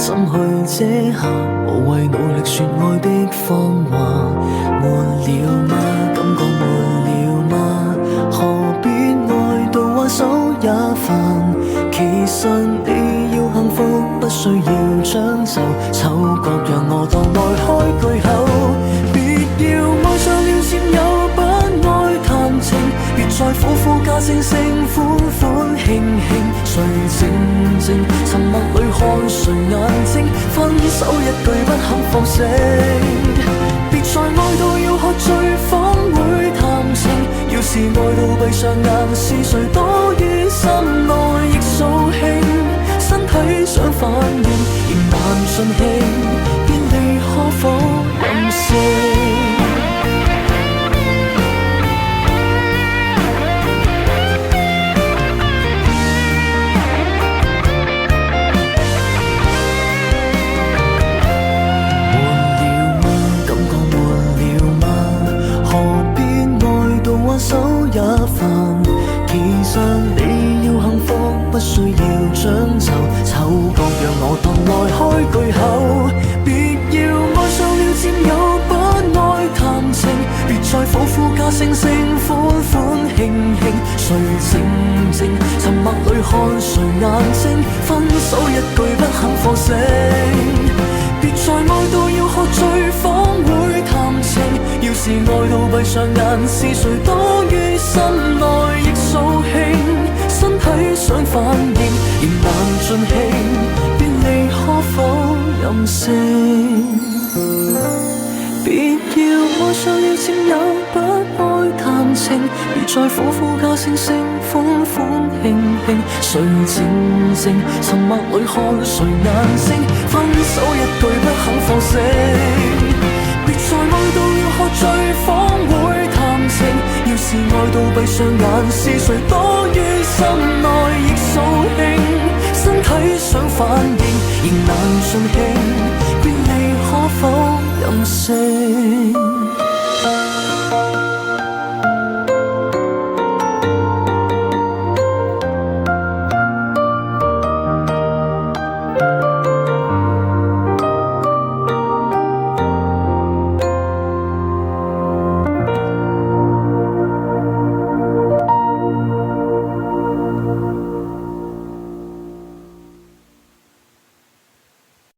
心去遮瑕，無謂努力說愛的謊話。沒了嗎？感覺沒了嗎？何必愛到挽手也煩？其實你要幸福，不需要將就，丑角讓我當愛開句口。別要愛上了佔有，不愛談情，別再苦苦加聲聲款款慶慶。誰靜靜沉默裏看誰眼睛？分手一句不肯放聲，別再愛到要喝醉方會談情。要是愛到閉上眼，是誰多於心內亦掃興？身體想反應，仍難盡興，便利可否任性？手也煩，其實你要幸福，不需要將就，丑角讓我當愛開句口。別要愛上了佔有，不愛談情，別再苦苦加聲聲款款慶慶。誰靜靜沉默裏看誰眼睛？分手一句不肯放聲，別再愛到要喝醉方會談情。要是愛到閉上眼，是誰多於心內亦掃興？身體想反應，仍難盡興，便利可否任性？別要愛上了佔有，不愛談情，別再苦苦加聲聲款款慶慶。誰靜靜沉默裏看誰眼睛？分手一句不肯放聲，別再愛到要喝醉方會談情。要是愛到閉上眼，是誰多於心內亦掃興？身體想反應，仍難盡興，便利可否任性？